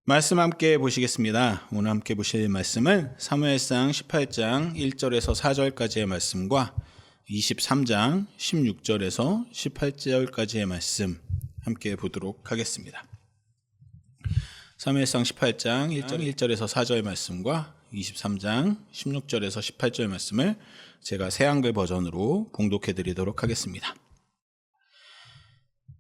말씀 함께 보시겠습니다. 오늘 함께 보실 말씀은 사무엘상 18장 1절에서 4절까지의 말씀과 23장 16절에서 18절까지의 말씀 함께 보도록 하겠습니다. 사무엘상 18장 1절에서 4절 말씀과 23장 16절에서 18절 말씀을 제가 새한글 버전으로 봉독해 드리도록 하겠습니다.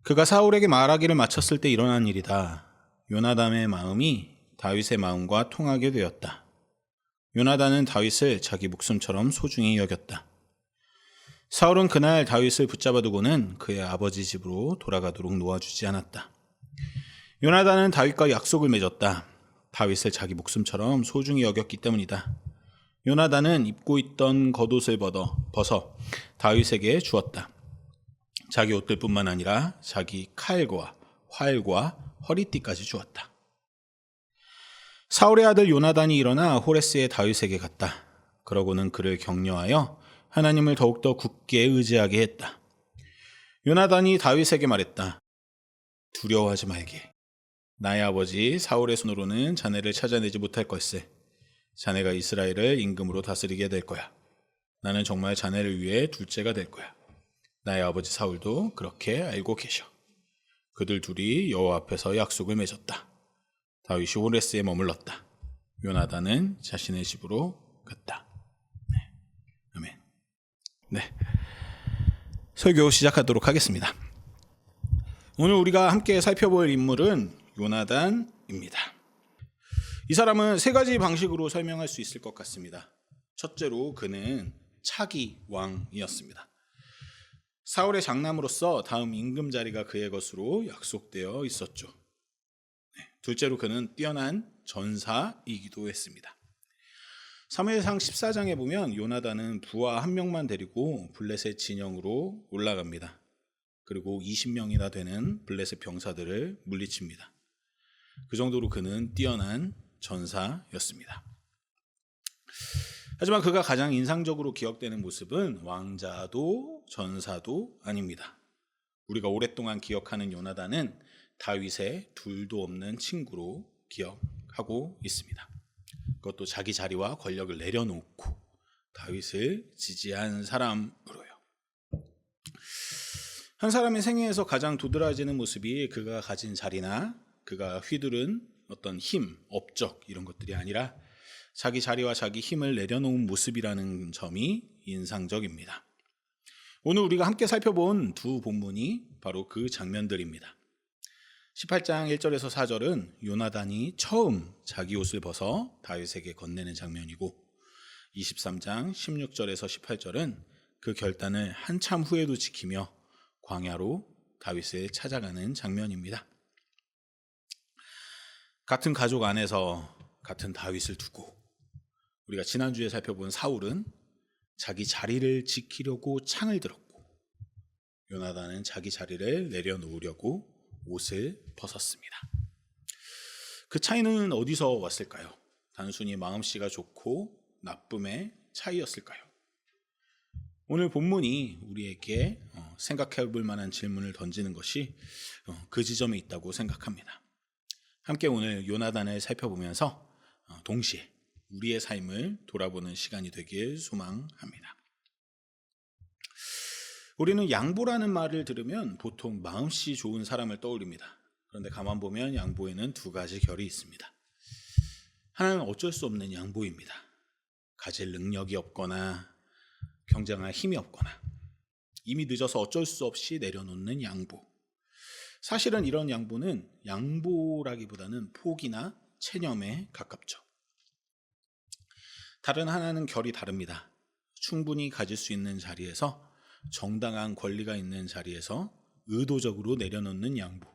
그가 사울에게 말하기를 마쳤을 때 일어난 일이다. 요나단의 마음이 다윗의 마음과 통하게 되었다. 요나단은 다윗을 자기 목숨처럼 소중히 여겼다. 사울은 그날 다윗을 붙잡아 두고는 그의 아버지 집으로 돌아가도록 놓아주지 않았다. 요나단은 다윗과 약속을 맺었다. 다윗을 자기 목숨처럼 소중히 여겼기 때문이다. 요나단은 입고 있던 겉옷을 벗어 다윗에게 주었다. 자기 옷들뿐만 아니라 자기 칼과 활과 허리띠까지 주었다. 사울의 아들 요나단이 일어나 호레스의 다윗에게 갔다. 그러고는 그를 격려하여 하나님을 더욱더 굳게 의지하게 했다. 요나단이 다윗에게 말했다. 두려워하지 말게. 나의 아버지 사울의 손으로는 자네를 찾아내지 못할 걸세. 자네가 이스라엘을 임금으로 다스리게 될 거야. 나는 정말 자네를 위해 둘째가 될 거야. 나의 아버지 사울도 그렇게 알고 계셔. 그들 둘이 여호와 앞에서 약속을 맺었다. 다윗이 호레스에 머물렀다. 요나단은 자신의 집으로 갔다. 아멘. 설교 시작하도록 하겠습니다. 오늘 우리가 함께 살펴볼 인물은 요나단입니다. 이 사람은 세 가지 방식으로 설명할 수 있을 것 같습니다. 첫째로 그는 차기 왕이었습니다. 사울의 장남으로서 다음 임금 자리가 그의 것으로 약속되어 있었죠. 둘째로 그는 뛰어난 전사이기도 했습니다. 사무엘상 14장에 보면 요나단은 부하 한 명만 데리고 블레셋 진영으로 올라갑니다. 그리고 20명이나 되는 블레셋 병사들을 물리칩니다. 그 정도로 그는 뛰어난 전사였습니다. 하지만 그가 가장 인상적으로 기억되는 모습은 왕자도 전사도 아닙니다. 우리가 오랫동안 기억하는 요나단은 다윗의 둘도 없는 친구로 기억하고 있습니다. 그것도 자기 자리와 권력을 내려놓고 다윗을 지지한 사람으로요. 한 사람의 생애에서 가장 도드라지는 모습이 그가 가진 자리나 그가 휘두른 어떤 힘, 업적 이런 것들이 아니라 자기 자리와 자기 힘을 내려놓은 모습이라는 점이 인상적입니다. 오늘 우리가 함께 살펴본 두 본문이 바로 그 장면들입니다. 18장 1절에서 4절은 요나단이 처음 자기 옷을 벗어 다윗에게 건네는 장면이고 23장 16절에서 18절은 그 결단을 한참 후에도 지키며 광야로 다윗을 찾아가는 장면입니다. 같은 가족 안에서 같은 다윗을 두고 우리가 지난주에 살펴본 사울은 자기 자리를 지키려고 창을 들었고 요나단은 자기 자리를 내려놓으려고 옷을 벗었습니다. 그 차이는 어디서 왔을까요? 단순히 마음씨가 좋고 나쁨의 차이였을까요? 오늘 본문이 우리에게 생각해 볼 만한 질문을 던지는 것이 그 지점에 있다고 생각합니다. 함께 오늘 요나단을 살펴보면서 동시에 우리의 삶을 돌아보는 시간이 되길 소망합니다. 우리는 양보라는 말을 들으면 보통 마음씨 좋은 사람을 떠올립니다. 그런데 가만 보면 양보에는 두 가지 결이 있습니다. 하나는 어쩔 수 없는 양보입니다. 가질 능력이 없거나 경쟁할 힘이 없거나 이미 늦어서 어쩔 수 없이 내려놓는 양보. 사실은 이런 양보는 양보라기보다는 포기나 체념에 가깝죠. 다른 하나는 결이 다릅니다. 충분히 가질 수 있는 자리에서 정당한 권리가 있는 자리에서 의도적으로 내려놓는 양보.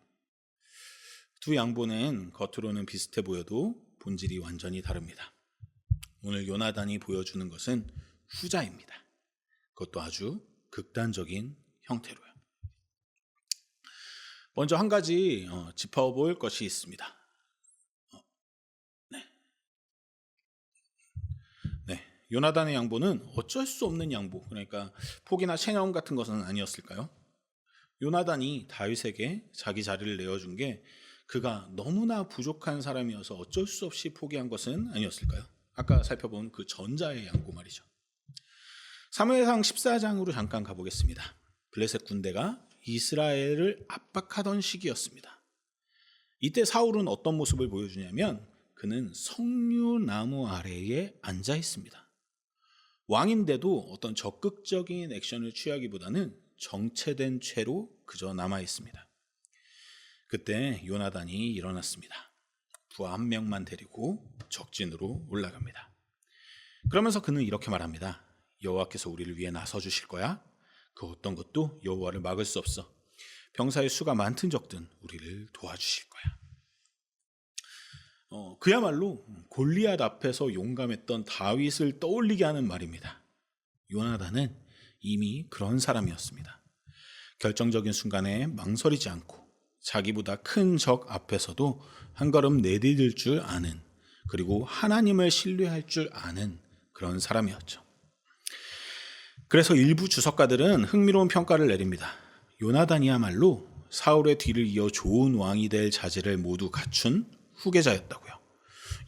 두 양보는 겉으로는 비슷해 보여도 본질이 완전히 다릅니다. 오늘 요나단이 보여주는 것은 후자입니다. 그것도 아주 극단적인 형태로요. 먼저 한 가지 짚어볼 것이 있습니다. 요나단의 양보는 어쩔 수 없는 양보, 그러니까 포기나 체념 같은 것은 아니었을까요? 요나단이 다윗에게 자기 자리를 내어준 게 그가 너무나 부족한 사람이어서 어쩔 수 없이 포기한 것은 아니었을까요? 아까 살펴본 그 전자의 양고 말이죠. 사무엘상 14장으로 잠깐 가보겠습니다. 블레셋 군대가 이스라엘을 압박하던 시기였습니다. 이때 사울은 어떤 모습을 보여주냐면 그는 석류나무 아래에 앉아 있습니다. 왕인데도 어떤 적극적인 액션을 취하기보다는 정체된 채로 그저 남아 있습니다. 그때 요나단이 일어났습니다. 부하 한 명만 데리고 적진으로 올라갑니다. 그러면서 그는 이렇게 말합니다. 여호와께서 우리를 위해 나서 주실 거야. 그 어떤 것도 여호와를 막을 수 없어. 병사의 수가 많든 적든 우리를 도와주실 거야. 그야말로 골리앗 앞에서 용감했던 다윗을 떠올리게 하는 말입니다. 요나단은 이미 그런 사람이었습니다. 결정적인 순간에 망설이지 않고 자기보다 큰 적 앞에서도 한 걸음 내디딜 줄 아는, 그리고 하나님을 신뢰할 줄 아는 그런 사람이었죠. 그래서 일부 주석가들은 흥미로운 평가를 내립니다. 요나단이야말로 사울의 뒤를 이어 좋은 왕이 될 자질을 모두 갖춘 후계자였다고요.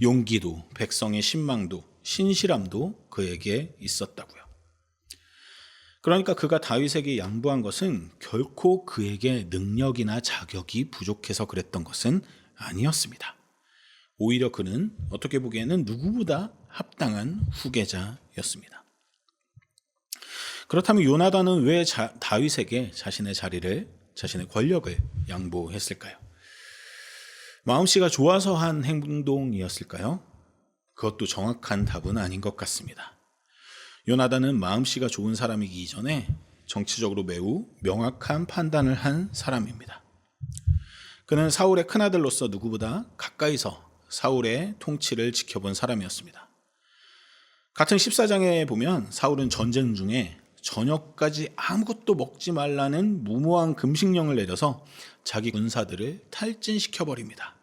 용기도, 백성의 신망도, 신실함도 그에게 있었다고요. 그러니까 그가 다윗에게 양보한 것은 결코 그에게 능력이나 자격이 부족해서 그랬던 것은 아니었습니다. 오히려 그는 어떻게 보기에는 누구보다 합당한 후계자였습니다. 그렇다면 요나단은 왜 다윗에게 자신의 권력을 양보했을까요? 마음씨가 좋아서 한 행동이었을까요? 그것도 정확한 답은 아닌 것 같습니다. 요나단은 마음씨가 좋은 사람이기 이전에 정치적으로 매우 명확한 판단을 한 사람입니다. 그는 사울의 큰아들로서 누구보다 가까이서 사울의 통치를 지켜본 사람이었습니다. 같은 14장에 보면 사울은 전쟁 중에 저녁까지 아무것도 먹지 말라는 무모한 금식령을 내려서 자기 군사들을 탈진시켜버립니다.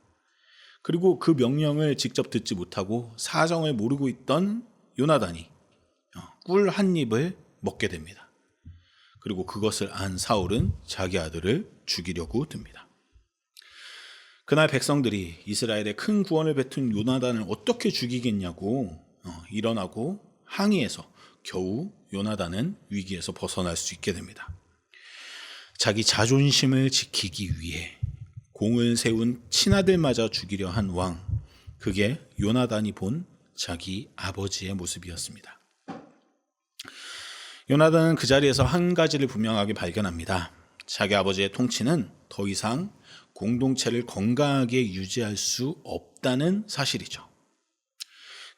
그리고 그 명령을 직접 듣지 못하고 사정을 모르고 있던 요나단이 꿀 한 입을 먹게 됩니다. 그리고 그것을 안 사울은 자기 아들을 죽이려고 듭니다. 그날 백성들이 이스라엘에 큰 구원을 베푼 요나단을 어떻게 죽이겠냐고 일어나고 항의해서 겨우 요나단은 위기에서 벗어날 수 있게 됩니다. 자기 자존심을 지키기 위해 공을 세운 친아들마저 죽이려 한 왕, 그게 요나단이 본 자기 아버지의 모습이었습니다. 요나단은 그 자리에서 한 가지를 분명하게 발견합니다. 자기 아버지의 통치는 더 이상 공동체를 건강하게 유지할 수 없다는 사실이죠.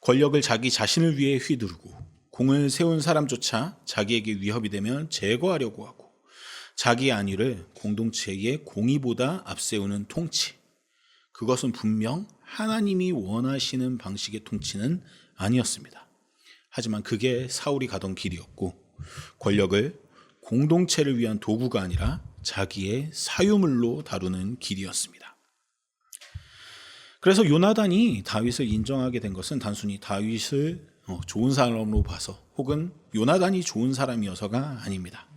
권력을 자기 자신을 위해 휘두르고 공을 세운 사람조차 자기에게 위협이 되면 제거하려고 하고 자기의 안위를 공동체의 공의보다 앞세우는 통치, 그것은 분명 하나님이 원하시는 방식의 통치는 아니었습니다. 하지만 그게 사울이 가던 길이었고 권력을 공동체를 위한 도구가 아니라 자기의 사유물로 다루는 길이었습니다. 그래서 요나단이 다윗을 인정하게 된 것은 단순히 다윗을 좋은 사람으로 봐서 혹은 요나단이 좋은 사람이어서가 아닙니다.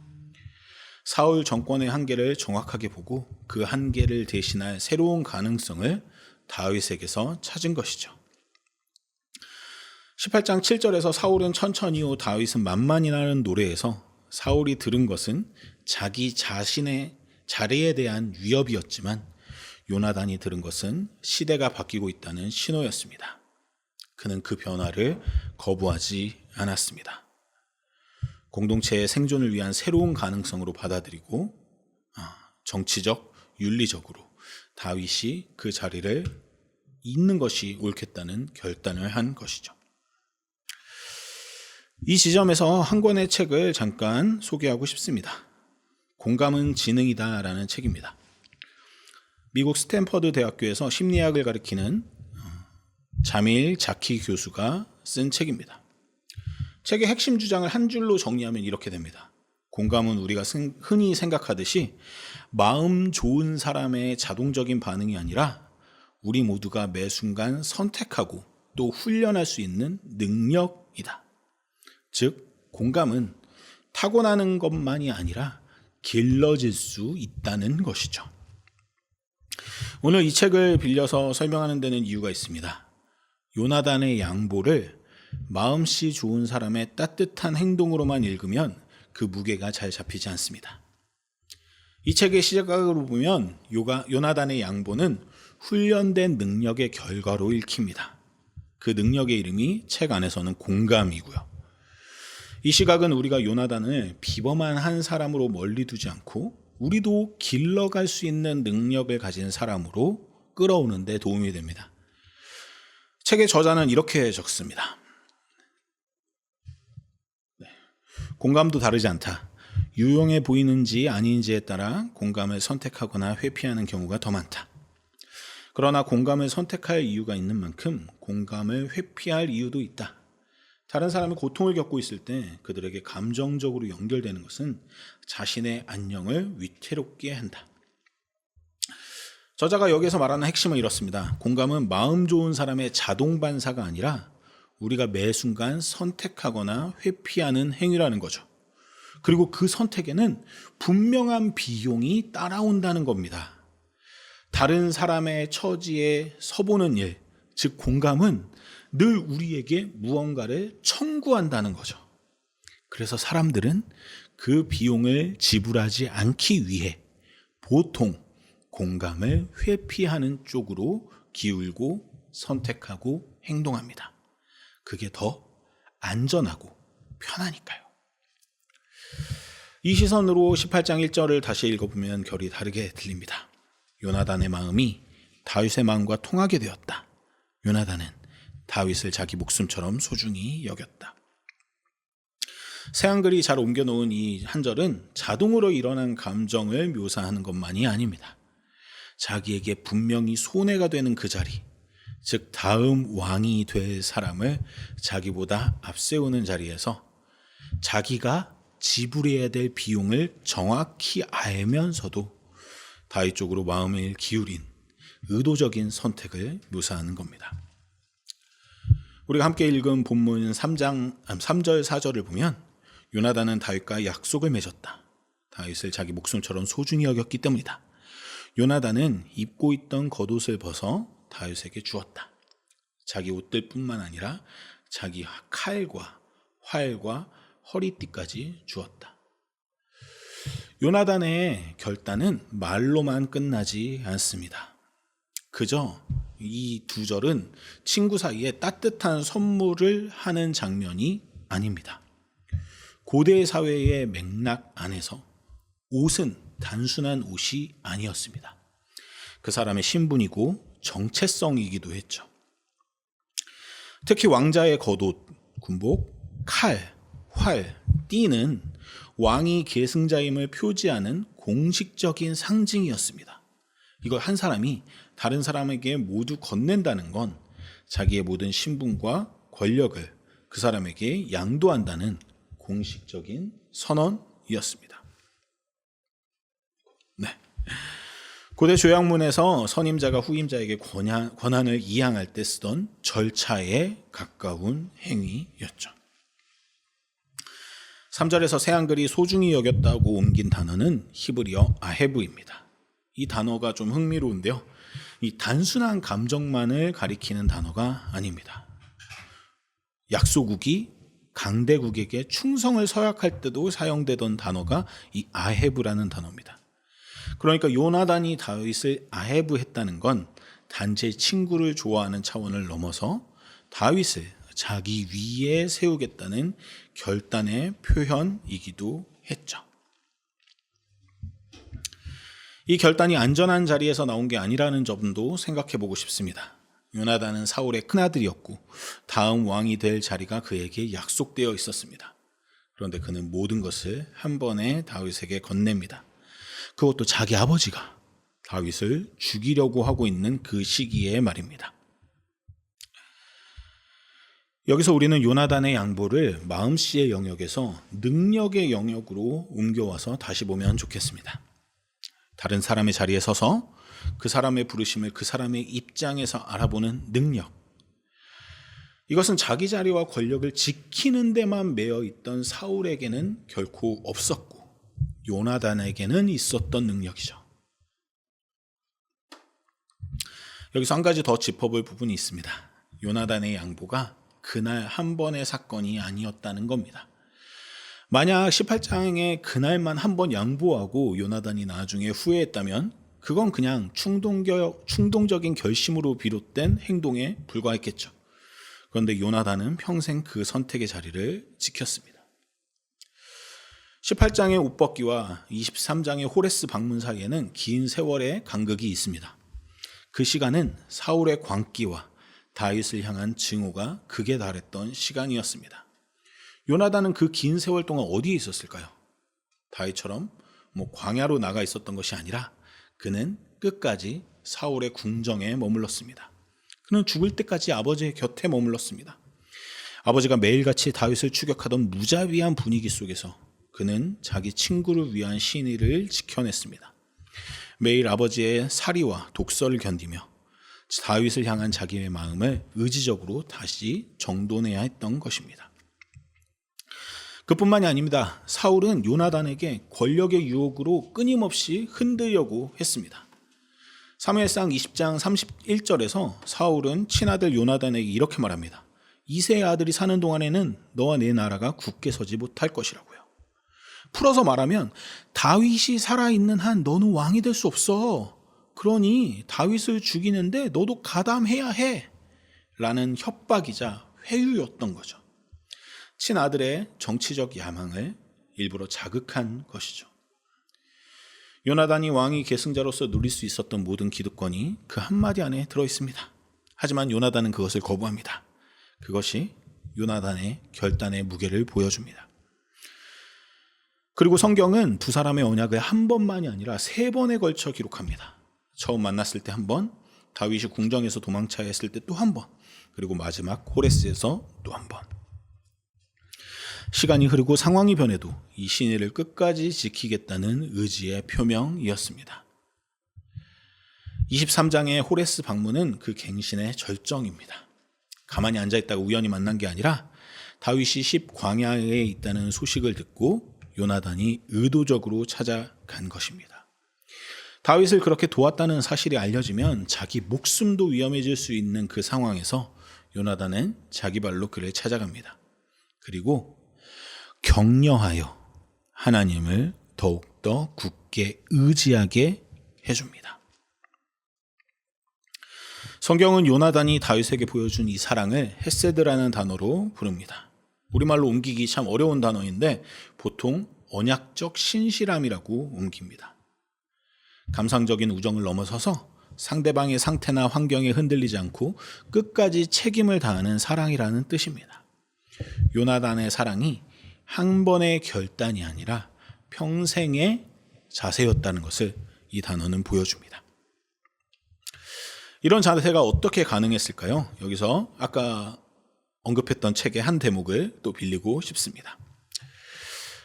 사울 정권의 한계를 정확하게 보고 그 한계를 대신할 새로운 가능성을 다윗에게서 찾은 것이죠. 18장 7절에서 사울은 천천히요 다윗은 만만히라는 노래에서 사울이 들은 것은 자기 자신의 자리에 대한 위협이었지만 요나단이 들은 것은 시대가 바뀌고 있다는 신호였습니다. 그는 그 변화를 거부하지 않았습니다. 공동체의 생존을 위한 새로운 가능성으로 받아들이고 정치적, 윤리적으로 다윗이 그 자리를 잇는 것이 옳겠다는 결단을 한 것이죠. 이 지점에서 한 권의 책을 잠깐 소개하고 싶습니다. 공감은 지능이다 라는 책입니다. 미국 스탠퍼드 대학교에서 심리학을 가르치는 자밀 자키 교수가 쓴 책입니다. 책의 핵심 주장을 한 줄로 정리하면 이렇게 됩니다. 공감은 우리가 흔히 생각하듯이 마음 좋은 사람의 자동적인 반응이 아니라 우리 모두가 매 순간 선택하고 또 훈련할 수 있는 능력이다. 즉, 공감은 타고나는 것만이 아니라 길러질 수 있다는 것이죠. 오늘 이 책을 빌려서 설명하는 데는 이유가 있습니다. 요나단의 양보를 마음씨 좋은 사람의 따뜻한 행동으로만 읽으면 그 무게가 잘 잡히지 않습니다. 이 책의 시작으로 보면 요나단의 양보는 훈련된 능력의 결과로 읽힙니다. 그 능력의 이름이 책 안에서는 공감이고요. 이 시각은 우리가 요나단을 비범한 한 사람으로 멀리 두지 않고 우리도 길러갈 수 있는 능력을 가진 사람으로 끌어오는 데 도움이 됩니다. 책의 저자는 이렇게 적습니다. 공감도 다르지 않다. 유용해 보이는지 아닌지에 따라 공감을 선택하거나 회피하는 경우가 더 많다. 그러나 공감을 선택할 이유가 있는 만큼 공감을 회피할 이유도 있다. 다른 사람이 고통을 겪고 있을 때 그들에게 감정적으로 연결되는 것은 자신의 안녕을 위태롭게 한다. 저자가 여기서 말하는 핵심은 이렇습니다. 공감은 마음 좋은 사람의 자동 반사가 아니라 우리가 매 순간 선택하거나 회피하는 행위라는 거죠. 그리고 그 선택에는 분명한 비용이 따라온다는 겁니다. 다른 사람의 처지에 서보는 일, 즉 공감은 늘 우리에게 무언가를 청구한다는 거죠. 그래서 사람들은 그 비용을 지불하지 않기 위해 보통 공감을 회피하는 쪽으로 기울고 선택하고 행동합니다. 그게 더 안전하고 편하니까요. 이 시선으로 18장 1절을 다시 읽어보면 결이 다르게 들립니다. 요나단의 마음이 다윗의 마음과 통하게 되었다. 요나단은 다윗을 자기 목숨처럼 소중히 여겼다. 새한글이 잘 옮겨놓은 이 한 절은 자동으로 일어난 감정을 묘사하는 것만이 아닙니다. 자기에게 분명히 손해가 되는 그 자리, 즉 다음 왕이 될 사람을 자기보다 앞세우는 자리에서 자기가 지불해야 될 비용을 정확히 알면서도 다윗 쪽으로 마음을 기울인 의도적인 선택을 묘사하는 겁니다. 우리가 함께 읽은 본문 3절 4절을 보면 요나단은 다윗과 약속을 맺었다. 다윗을 자기 목숨처럼 소중히 여겼기 때문이다. 요나단은 입고 있던 겉옷을 벗어 다윗에게 주었다. 자기 옷들 뿐만 아니라 자기 칼과 활과 허리띠까지 주었다. 요나단의 결단은 말로만 끝나지 않습니다. 그저 이 두 절은 친구 사이에 따뜻한 선물을 하는 장면이 아닙니다. 고대 사회의 맥락 안에서 옷은 단순한 옷이 아니었습니다. 그 사람의 신분이고 정체성이기도 했죠. 특히 왕자의 겉옷, 군복, 칼, 활, 띠는 왕이 계승자임을 표지하는 공식적인 상징이었습니다. 이걸 한 사람이 다른 사람에게 모두 건넨다는 건 자기의 모든 신분과 권력을 그 사람에게 양도한다는 공식적인 선언이었습니다. 네. 고대 조약문에서 선임자가 후임자에게 권한을 이양할 때 쓰던 절차에 가까운 행위였죠. 3절에서 새한글이 소중히 여겼다고 옮긴 단어는 히브리어 아헤브입니다. 이 단어가 좀 흥미로운데요. 이 단순한 감정만을 가리키는 단어가 아닙니다. 약소국이 강대국에게 충성을 서약할 때도 사용되던 단어가 이 아헤브라는 단어입니다. 그러니까 요나단이 다윗을 아헤브했다는 건 단지 친구를 좋아하는 차원을 넘어서 다윗을 자기 위에 세우겠다는 결단의 표현이기도 했죠. 이 결단이 안전한 자리에서 나온 게 아니라는 점도 생각해 보고 싶습니다. 요나단은 사울의 큰아들이었고 다음 왕이 될 자리가 그에게 약속되어 있었습니다. 그런데 그는 모든 것을 한 번에 다윗에게 건넵니다. 그것도 자기 아버지가 다윗을 죽이려고 하고 있는 그 시기에 말입니다. 여기서 우리는 요나단의 양보를 마음씨의 영역에서 능력의 영역으로 옮겨와서 다시 보면 좋겠습니다. 다른 사람의 자리에 서서 그 사람의 부르심을 그 사람의 입장에서 알아보는 능력. 이것은 자기 자리와 권력을 지키는 데만 매여 있던 사울에게는 결코 없었고 요나단에게는 있었던 능력이죠. 여기서 한 가지 더 짚어볼 부분이 있습니다. 요나단의 양보가 그날 한 번의 사건이 아니었다는 겁니다. 만약 18장에 그날만 한 번 양보하고 요나단이 나중에 후회했다면 그건 그냥 충동적인 결심으로 비롯된 행동에 불과했겠죠. 그런데 요나단은 평생 그 선택의 자리를 지켰습니다. 18장의 옷벗기와 23장의 호레스 방문 사이에는 긴 세월의 간극이 있습니다. 그 시간은 사울의 광기와 다윗을 향한 증오가 극에 달했던 시간이었습니다. 요나단은 그 긴 세월 동안 어디에 있었을까요? 다윗처럼 광야로 나가 있었던 것이 아니라 그는 끝까지 사울의 궁정에 머물렀습니다. 그는 죽을 때까지 아버지의 곁에 머물렀습니다. 아버지가 매일같이 다윗을 추격하던 무자비한 분위기 속에서 그는 자기 친구를 위한 신의를 지켜냈습니다. 매일 아버지의 살이와 독설을 견디며 다윗을 향한 자기의 마음을 의지적으로 다시 정돈해야 했던 것입니다. 그뿐만이 아닙니다. 사울은 요나단에게 권력의 유혹으로 끊임없이 흔들려고 했습니다. 사무엘상 20장 31절에서 사울은 친아들 요나단에게 이렇게 말합니다. 이새의 아들이 사는 동안에는 너와 내 나라가 굳게 서지 못할 것이라고요. 풀어서 말하면 다윗이 살아있는 한 너는 왕이 될 수 없어. 그러니 다윗을 죽이는데 너도 가담해야 해. 라는 협박이자 회유였던 거죠. 친아들의 정치적 야망을 일부러 자극한 것이죠. 요나단이 왕위 계승자로서 누릴 수 있었던 모든 기득권이 그 한마디 안에 들어있습니다. 하지만 요나단은 그것을 거부합니다. 그것이 요나단의 결단의 무게를 보여줍니다. 그리고 성경은 두 사람의 언약을 한 번만이 아니라 3번에 걸쳐 기록합니다. 처음 만났을 때 한 번, 다윗이 궁정에서 도망쳐야 했을 때 또 한 번, 그리고 마지막 호레스에서 또 한 번. 시간이 흐르고 상황이 변해도 이 신의를 끝까지 지키겠다는 의지의 표명이었습니다. 23장의 호레스 방문은 그 갱신의 절정입니다. 가만히 앉아있다가 우연히 만난 게 아니라 다윗이 광야에 있다는 소식을 듣고 요나단이 의도적으로 찾아간 것입니다. 다윗을 그렇게 도왔다는 사실이 알려지면 자기 목숨도 위험해질 수 있는 그 상황에서 요나단은 자기 발로 그를 찾아갑니다. 그리고 격려하여 하나님을 더욱더 굳게 의지하게 해줍니다. 성경은 요나단이 다윗에게 보여준 이 사랑을 헤세드라는 단어로 부릅니다. 우리말로 옮기기 참 어려운 단어인데 보통 언약적 신실함이라고 옮깁니다. 감상적인 우정을 넘어서서 상대방의 상태나 환경에 흔들리지 않고 끝까지 책임을 다하는 사랑이라는 뜻입니다. 요나단의 사랑이 한 번의 결단이 아니라 평생의 자세였다는 것을 이 단어는 보여줍니다. 이런 자세가 어떻게 가능했을까요? 여기서 아까 언급했던 책의 한 대목을 또 빌리고 싶습니다.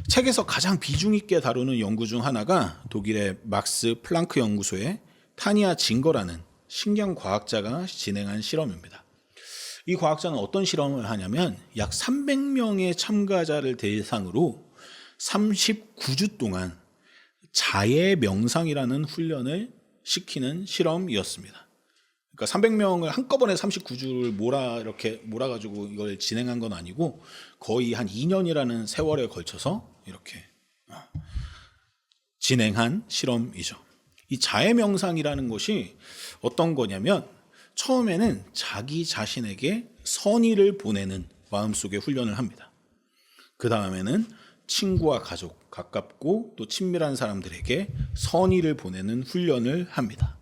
책에서 가장 비중 있게 다루는 연구 중 하나가 독일의 막스 플랑크 연구소의 타니아 징거라는 신경과학자가 진행한 실험입니다. 이 과학자는 어떤 실험을 하냐면 약 300명의 참가자를 대상으로 39주 동안 자해 명상이라는 훈련을 시키는 실험이었습니다. 그러니까 300명을 한꺼번에 39주를 몰아가지고 이걸 진행한 건 아니고 거의 한 2년이라는 세월에 걸쳐서 이렇게 진행한 실험이죠. 이 자해 명상이라는 것이 어떤 거냐면 처음에는 자기 자신에게 선의를 보내는 마음속에 훈련을 합니다. 그 다음에는 친구와 가족, 가깝고 또 친밀한 사람들에게 선의를 보내는 훈련을 합니다.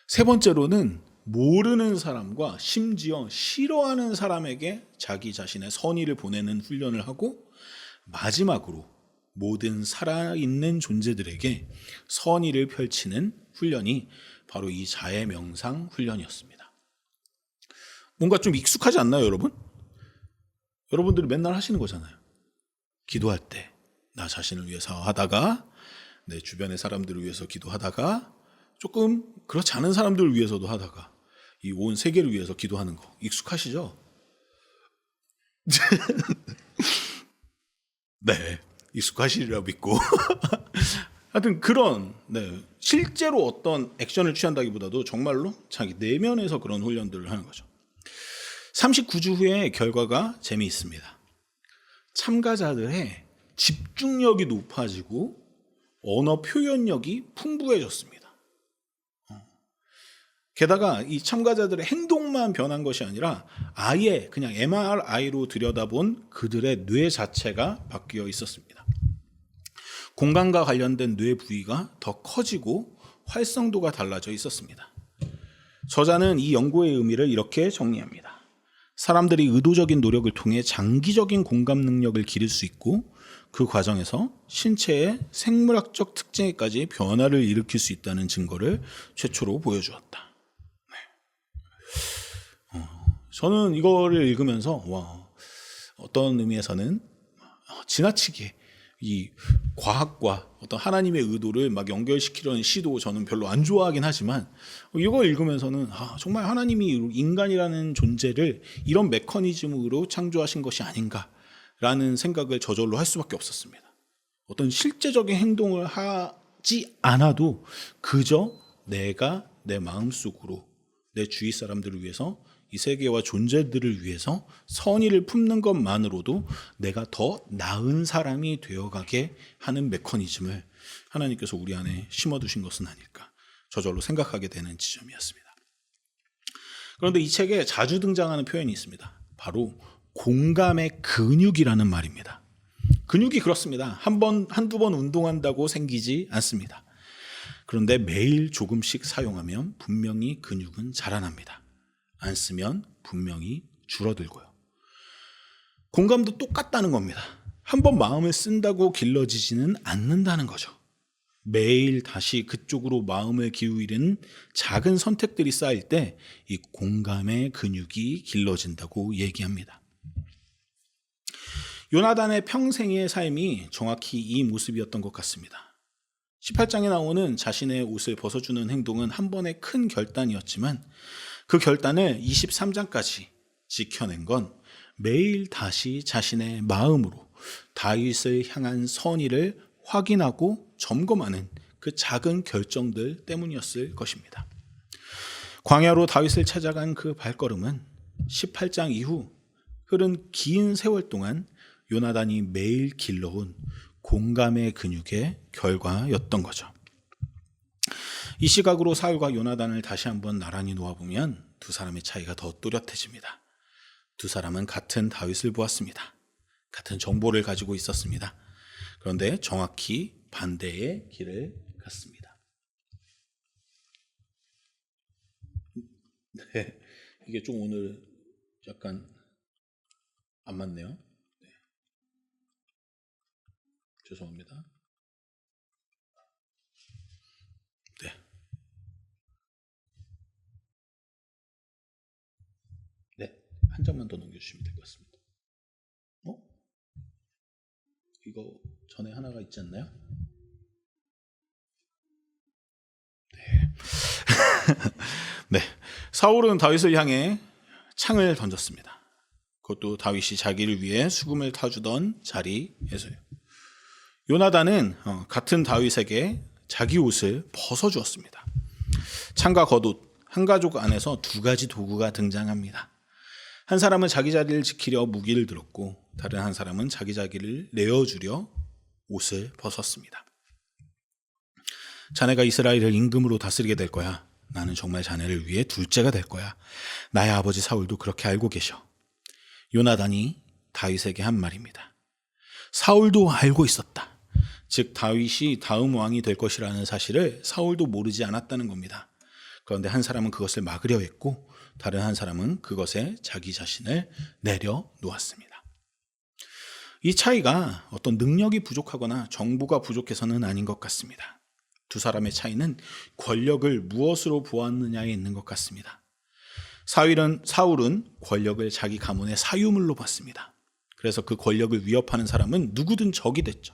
세 번째로는 모르는 사람과 심지어 싫어하는 사람에게 자기 자신의 선의를 보내는 훈련을 하고 마지막으로 모든 살아있는 존재들에게 선의를 펼치는 훈련이 바로 이 자해 명상 훈련이었습니다. 뭔가 좀 익숙하지 않나요, 여러분? 여러분들이 맨날 하시는 거잖아요. 기도할 때 나 자신을 위해서 하다가 내 주변의 사람들을 위해서 기도하다가 조금 그렇지 않은 사람들을 위해서도 하다가 이 온 세계를 위해서 기도하는 거 익숙하시죠? 네, 익숙하시리라 믿고 하여튼 그런 실제로 어떤 액션을 취한다기보다도 정말로 자기 내면에서 그런 훈련들을 하는 거죠. 39주 후에 결과가 재미있습니다. 참가자들의 집중력이 높아지고 언어 표현력이 풍부해졌습니다. 게다가 이 참가자들의 행동만 변한 것이 아니라 아예 그냥 MRI로 들여다본 그들의 뇌 자체가 바뀌어 있었습니다. 공간과 관련된 뇌 부위가 더 커지고 활성도가 달라져 있었습니다. 저자는 이 연구의 의미를 이렇게 정리합니다. 사람들이 의도적인 노력을 통해 장기적인 공감 능력을 기를 수 있고 그 과정에서 신체의 생물학적 특징에까지 변화를 일으킬 수 있다는 증거를 최초로 보여주었다. 저는 이거를 읽으면서 어떤 의미에서는 지나치게 이 과학과 어떤 하나님의 의도를 막 연결시키려는 시도 저는 별로 안 좋아하긴 하지만 이걸 읽으면서는 정말 하나님이 인간이라는 존재를 이런 메커니즘으로 창조하신 것이 아닌가라는 생각을 저절로 할 수밖에 없었습니다. 어떤 실제적인 행동을 하지 않아도 그저 내가 내 마음속으로 내 주위 사람들을 위해서 이 세계와 존재들을 위해서 선의를 품는 것만으로도 내가 더 나은 사람이 되어가게 하는 메커니즘을 하나님께서 우리 안에 심어두신 것은 아닐까 저절로 생각하게 되는 지점이었습니다. 그런데 이 책에 자주 등장하는 표현이 있습니다. 바로 공감의 근육이라는 말입니다. 근육이 그렇습니다. 한두 번 운동한다고 생기지 않습니다. 그런데 매일 조금씩 사용하면 분명히 근육은 자라납니다. 안 쓰면 분명히 줄어들고요. 공감도 똑같다는 겁니다. 한번 마음을 쓴다고 길러지지는 않는다는 거죠. 매일 다시 그쪽으로 마음을 기울이는 작은 선택들이 쌓일 때 이 공감의 근육이 길러진다고 얘기합니다. 요나단의 평생의 삶이 정확히 이 모습이었던 것 같습니다. 18장에 나오는 자신의 옷을 벗어주는 행동은 한 번의 큰 결단이었지만 그 결단을 23장까지 지켜낸 건 매일 다시 자신의 마음으로 다윗을 향한 선의를 확인하고 점검하는 그 작은 결정들 때문이었을 것입니다. 광야로 다윗을 찾아간 그 발걸음은 18장 이후 흐른 긴 세월 동안 요나단이 매일 길러온 공감의 근육의 결과였던 거죠. 이 시각으로 사울과 요나단을 다시 한번 나란히 놓아보면 두 사람의 차이가 더 뚜렷해집니다. 두 사람은 같은 다윗을 보았습니다. 같은 정보를 가지고 있었습니다. 그런데 정확히 반대의 길을 갔습니다. 네, 이게 좀 오늘 약간 안 맞네요. 네. 죄송합니다. 네. 네, 한 장만 더 넘겨주시면 될 것 같습니다. 이거 전에 하나가 있지 않나요? 네. 네. 사울은 다윗을 향해 창을 던졌습니다. 그것도 다윗이 자기를 위해 수금을 타주던 자리에서요. 요나단은 같은 다윗에게 자기 옷을 벗어주었습니다. 창과 겉옷, 한 가족 안에서 두 가지 도구가 등장합니다. 한 사람은 자기 자리를 지키려 무기를 들었고 다른 한 사람은 자기 자리를 내어주려 옷을 벗었습니다. 자네가 이스라엘을 임금으로 다스리게 될 거야. 나는 정말 자네를 위해 둘째가 될 거야. 나의 아버지 사울도 그렇게 알고 계셔. 요나단이 다윗에게 한 말입니다. 사울도 알고 있었다. 즉 다윗이 다음 왕이 될 것이라는 사실을 사울도 모르지 않았다는 겁니다. 그런데 한 사람은 그것을 막으려 했고 다른 한 사람은 그것에 자기 자신을 내려놓았습니다. 이 차이가 어떤 능력이 부족하거나 정보가 부족해서는 아닌 것 같습니다. 두 사람의 차이는 권력을 무엇으로 보았느냐에 있는 것 같습니다. 사울은 권력을 자기 가문의 사유물로 봤습니다. 그래서 그 권력을 위협하는 사람은 누구든 적이 됐죠.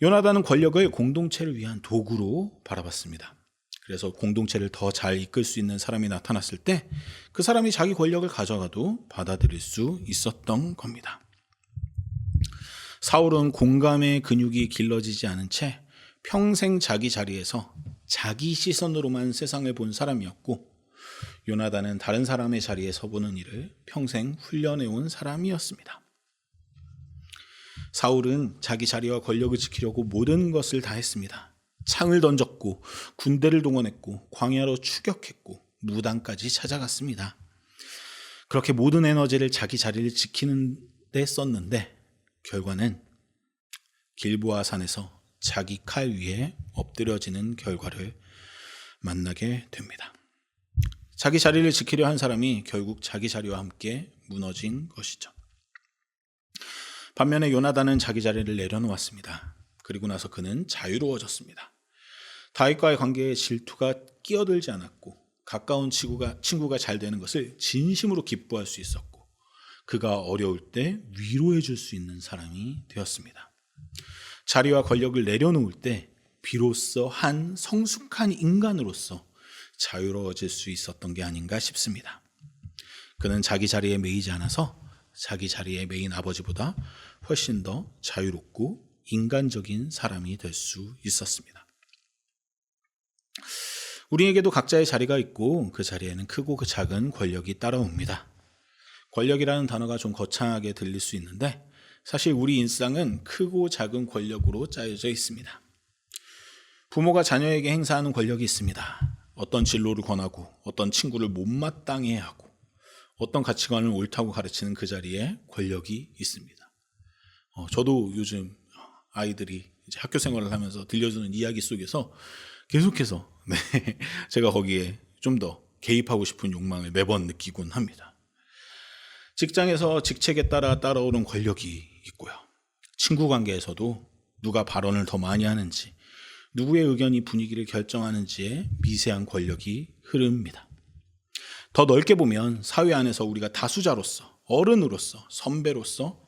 요나단은 권력을 공동체를 위한 도구로 바라봤습니다. 그래서 공동체를 더 잘 이끌 수 있는 사람이 나타났을 때 그 사람이 자기 권력을 가져가도 받아들일 수 있었던 겁니다. 사울은 공감의 근육이 길러지지 않은 채 평생 자기 자리에서 자기 시선으로만 세상을 본 사람이었고, 요나단은 다른 사람의 자리에 서보는 일을 평생 훈련해온 사람이었습니다. 사울은 자기 자리와 권력을 지키려고 모든 것을 다 했습니다. 창을 던졌고 군대를 동원했고 광야로 추격했고 무당까지 찾아갔습니다. 그렇게 모든 에너지를 자기 자리를 지키는 데 썼는데 결과는 길보아 산에서 자기 칼 위에 엎드려지는 결과를 만나게 됩니다. 자기 자리를 지키려 한 사람이 결국 자기 자리와 함께 무너진 것이죠. 반면에 요나단은 자기 자리를 내려놓았습니다. 그리고 나서 그는 자유로워졌습니다. 다윗과의 관계에 질투가 끼어들지 않았고 가까운 친구가 잘 되는 것을 진심으로 기뻐할 수 있었고 그가 어려울 때 위로해 줄 수 있는 사람이 되었습니다. 자리와 권력을 내려놓을 때 비로소 한 성숙한 인간으로서 자유로워질 수 있었던 게 아닌가 싶습니다. 그는 자기 자리에 매이지 않아서 자기 자리에 매인 아버지보다 훨씬 더 자유롭고 인간적인 사람이 될 수 있었습니다. 우리에게도 각자의 자리가 있고 그 자리에는 크고 그 작은 권력이 따라옵니다. 권력이라는 단어가 좀 거창하게 들릴 수 있는데 사실 우리 일상은 크고 작은 권력으로 짜여져 있습니다. 부모가 자녀에게 행사하는 권력이 있습니다. 어떤 진로를 권하고 어떤 친구를 못마땅해 하고 어떤 가치관을 옳다고 가르치는 그 자리에 권력이 있습니다. 저도 요즘 아이들이 이제 학교 생활을 하면서 들려주는 이야기 속에서 계속해서 제가 거기에 좀 더 개입하고 싶은 욕망을 매번 느끼곤 합니다. 직장에서 직책에 따라 따라오는 권력이 있고요. 친구 관계에서도 누가 발언을 더 많이 하는지 누구의 의견이 분위기를 결정하는지에 미세한 권력이 흐릅니다. 더 넓게 보면 사회 안에서 우리가 다수자로서, 어른으로서, 선배로서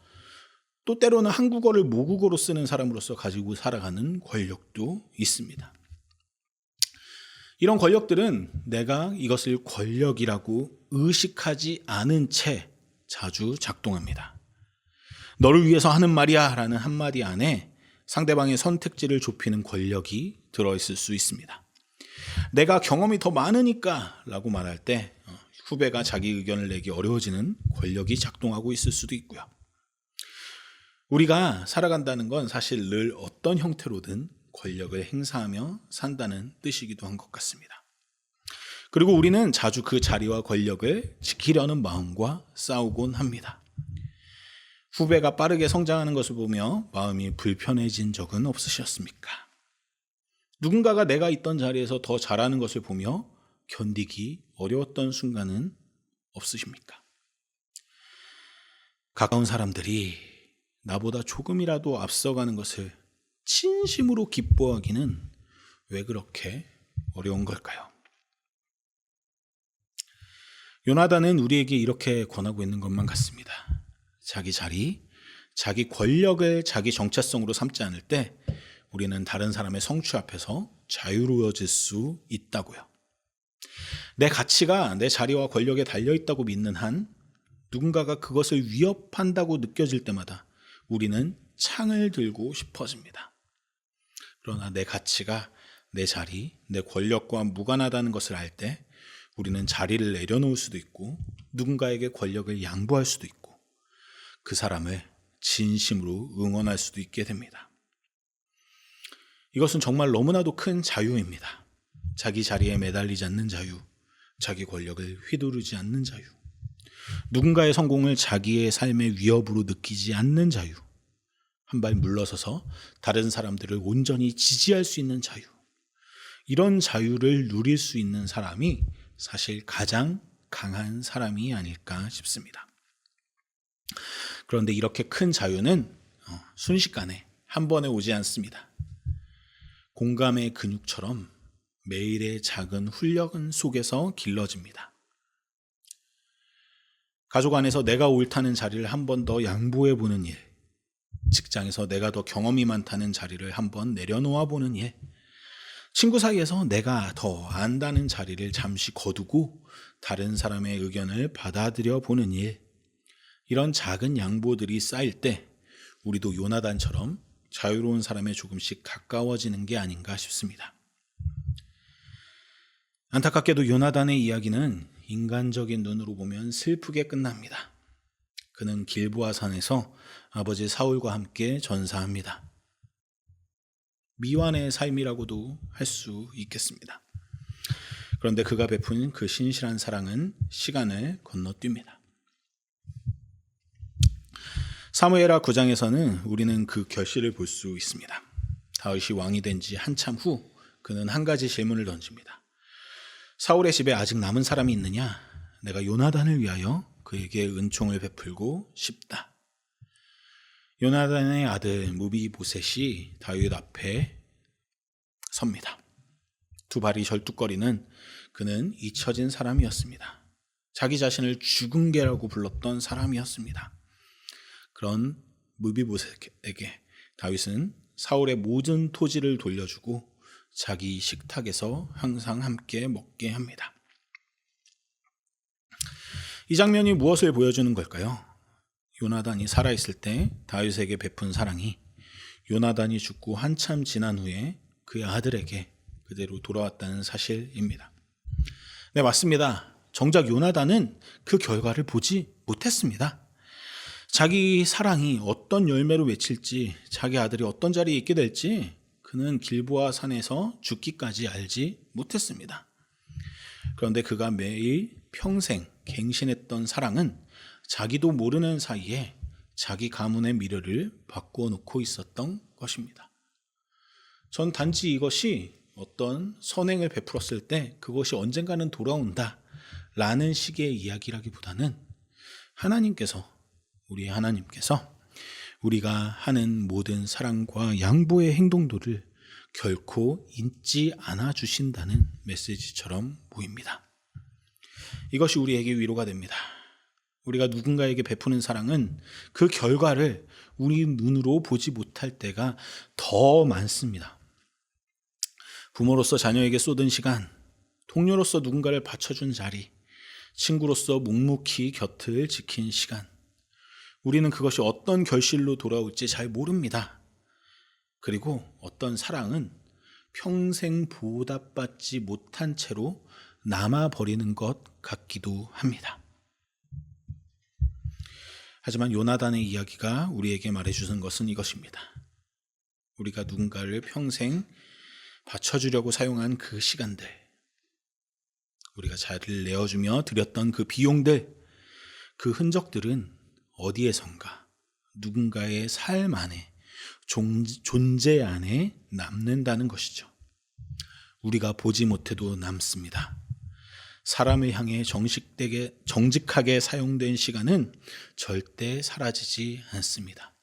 또 때로는 한국어를 모국어로 쓰는 사람으로서 가지고 살아가는 권력도 있습니다. 이런 권력들은 내가 이것을 권력이라고 의식하지 않은 채 자주 작동합니다. 너를 위해서 하는 말이야 라는 한마디 안에 상대방의 선택지를 좁히는 권력이 들어있을 수 있습니다. 내가 경험이 더 많으니까 라고 말할 때 후배가 자기 의견을 내기 어려워지는 권력이 작동하고 있을 수도 있고요. 우리가 살아간다는 건 사실 늘 어떤 형태로든 권력을 행사하며 산다는 뜻이기도 한 것 같습니다. 그리고 우리는 자주 그 자리와 권력을 지키려는 마음과 싸우곤 합니다. 후배가 빠르게 성장하는 것을 보며 마음이 불편해진 적은 없으셨습니까? 누군가가 내가 있던 자리에서 더 잘하는 것을 보며 견디기 어려웠던 순간은 없으십니까? 가까운 사람들이 나보다 조금이라도 앞서가는 것을 진심으로 기뻐하기는 왜 그렇게 어려운 걸까요? 요나단은 우리에게 이렇게 권하고 있는 것만 같습니다. 자기 자리, 자기 권력을 자기 정체성으로 삼지 않을 때 우리는 다른 사람의 성취 앞에서 자유로워질 수 있다고요. 내 가치가 내 자리와 권력에 달려있다고 믿는 한 누군가가 그것을 위협한다고 느껴질 때마다 우리는 창을 들고 싶어집니다. 그러나 내 가치가 내 자리, 내 권력과 무관하다는 것을 알 때 우리는 자리를 내려놓을 수도 있고 누군가에게 권력을 양보할 수도 있고 그 사람을 진심으로 응원할 수도 있게 됩니다. 이것은 정말 너무나도 큰 자유입니다. 자기 자리에 매달리지 않는 자유, 자기 권력을 휘두르지 않는 자유, 누군가의 성공을 자기의 삶의 위협으로 느끼지 않는 자유, 한 발 물러서서 다른 사람들을 온전히 지지할 수 있는 자유, 이런 자유를 누릴 수 있는 사람이 사실 가장 강한 사람이 아닐까 싶습니다. 그런데 이렇게 큰 자유는 순식간에 한 번에 오지 않습니다. 공감의 근육처럼 매일의 작은 훈련 속에서 길러집니다. 가족 안에서 내가 옳다는 자리를 한 번 더 양보해 보는 일, 직장에서 내가 더 경험이 많다는 자리를 한 번 내려놓아 보는 일, 친구 사이에서 내가 더 안다는 자리를 잠시 거두고 다른 사람의 의견을 받아들여 보는 일, 이런 작은 양보들이 쌓일 때 우리도 요나단처럼 자유로운 사람에 조금씩 가까워지는 게 아닌가 싶습니다. 안타깝게도 요나단의 이야기는 인간적인 눈으로 보면 슬프게 끝납니다. 그는 길보아 산에서 아버지 사울과 함께 전사합니다. 미완의 삶이라고도 할 수 있겠습니다. 그런데 그가 베푼 그 신실한 사랑은 시간을 건너뜁니다. 사무엘하 9장에서는 우리는 그 결실을 볼 수 있습니다. 다윗이 왕이 된 지 한참 후 그는 한 가지 질문을 던집니다. 사울의 집에 아직 남은 사람이 있느냐? 내가 요나단을 위하여 그에게 은총을 베풀고 싶다. 요나단의 아들 무비보셋이 다윗 앞에 섭니다. 두 발이 절뚝거리는 그는 잊혀진 사람이었습니다. 자기 자신을 죽은 개라고 불렀던 사람이었습니다. 그런 무비보셋에게 다윗은 사울의 모든 토지를 돌려주고 자기 식탁에서 항상 함께 먹게 합니다. 이 장면이 무엇을 보여주는 걸까요? 요나단이 살아있을 때 다윗에게 베푼 사랑이 요나단이 죽고 한참 지난 후에 그의 아들에게 그대로 돌아왔다는 사실입니다. 네, 맞습니다. 정작 요나단은 그 결과를 보지 못했습니다. 자기 사랑이 어떤 열매로 맺힐지, 자기 아들이 어떤 자리에 있게 될지 그는 길보아 산에서 죽기까지 알지 못했습니다. 그런데 그가 매일 평생 갱신했던 사랑은 자기도 모르는 사이에 자기 가문의 미래를 바꿔놓고 있었던 것입니다. 전 단지 이것이 어떤 선행을 베풀었을 때 그것이 언젠가는 돌아온다 라는 식의 이야기라기보다는 우리 하나님께서 우리가 하는 모든 사랑과 양보의 행동들을 결코 잊지 않아 주신다는 메시지처럼 보입니다. 이것이 우리에게 위로가 됩니다. 우리가 누군가에게 베푸는 사랑은 그 결과를 우리 눈으로 보지 못할 때가 더 많습니다. 부모로서 자녀에게 쏟은 시간, 동료로서 누군가를 받쳐준 자리, 친구로서 묵묵히 곁을 지킨 시간, 우리는 그것이 어떤 결실로 돌아올지 잘 모릅니다. 그리고 어떤 사랑은 평생 보답받지 못한 채로 남아버리는 것 같기도 합니다. 하지만 요나단의 이야기가 우리에게 말해주는 것은 이것입니다. 우리가 누군가를 평생 받쳐주려고 사용한 그 시간들, 우리가 자리를 내어주며 드렸던 그 비용들, 그 흔적들은 어디에선가 누군가의 삶 안에, 존재 안에 남는다는 것이죠. 우리가 보지 못해도 남습니다. 사람을 향해 정직하게 사용된 시간은 절대 사라지지 않습니다.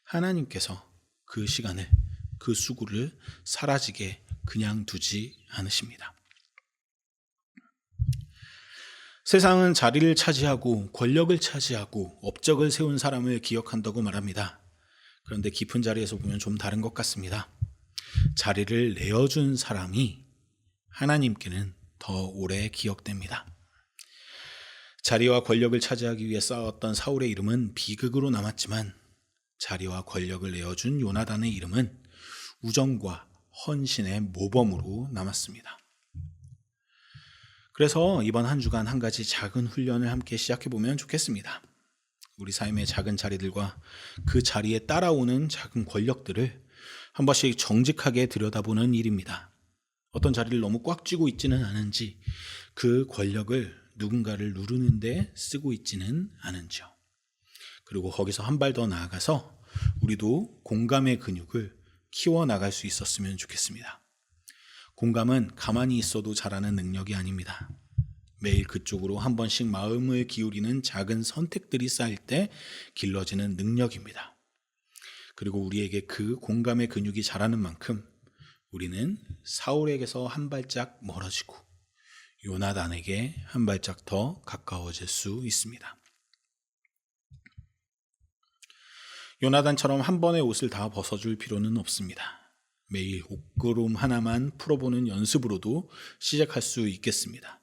하나님께서 그 시간을, 그 수고를 사라지게 그냥 두지 않으십니다. 세상은 자리를 차지하고 권력을 차지하고 업적을 세운 사람을 기억한다고 말합니다. 그런데 깊은 자리에서 보면 좀 다른 것 같습니다. 자리를 내어준 사람이 하나님께는 더 오래 기억됩니다. 자리와 권력을 차지하기 위해 싸웠던 사울의 이름은 비극으로 남았지만 자리와 권력을 내어준 요나단의 이름은 우정과 헌신의 모범으로 남았습니다. 그래서 이번 한 주간 한 가지 작은 훈련을 함께 시작해보면 좋겠습니다. 우리 삶의 작은 자리들과 그 자리에 따라오는 작은 권력들을 한 번씩 정직하게 들여다보는 일입니다. 어떤 자리를 너무 꽉 쥐고 있지는 않은지, 그 권력을 누군가를 누르는데 쓰고 있지는 않은지요. 그리고 거기서 한 발 더 나아가서 우리도 공감의 근육을 키워나갈 수 있었으면 좋겠습니다. 공감은 가만히 있어도 자라는 능력이 아닙니다. 매일 그쪽으로 한 번씩 마음을 기울이는 작은 선택들이 쌓일 때 길러지는 능력입니다. 그리고 우리에게 그 공감의 근육이 자라는 만큼 우리는 사울에게서 한 발짝 멀어지고 요나단에게 한 발짝 더 가까워질 수 있습니다. 요나단처럼 한 번에 옷을 다 벗어줄 필요는 없습니다. 매일 옷걸음 하나만 풀어보는 연습으로도 시작할 수 있겠습니다.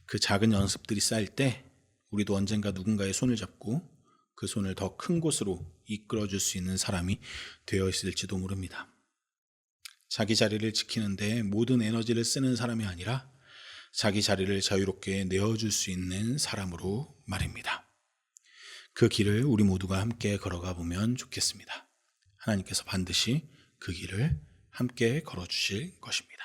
그 작은 연습들이 쌓일 때 우리도 언젠가 누군가의 손을 잡고 그 손을 더 큰 곳으로 이끌어줄 수 있는 사람이 되어 있을지도 모릅니다. 자기 자리를 지키는데 모든 에너지를 쓰는 사람이 아니라 자기 자리를 자유롭게 내어줄 수 있는 사람으로 말입니다. 그 길을 우리 모두가 함께 걸어가 보면 좋겠습니다. 하나님께서 반드시 그 길을 함께 걸어주실 것입니다.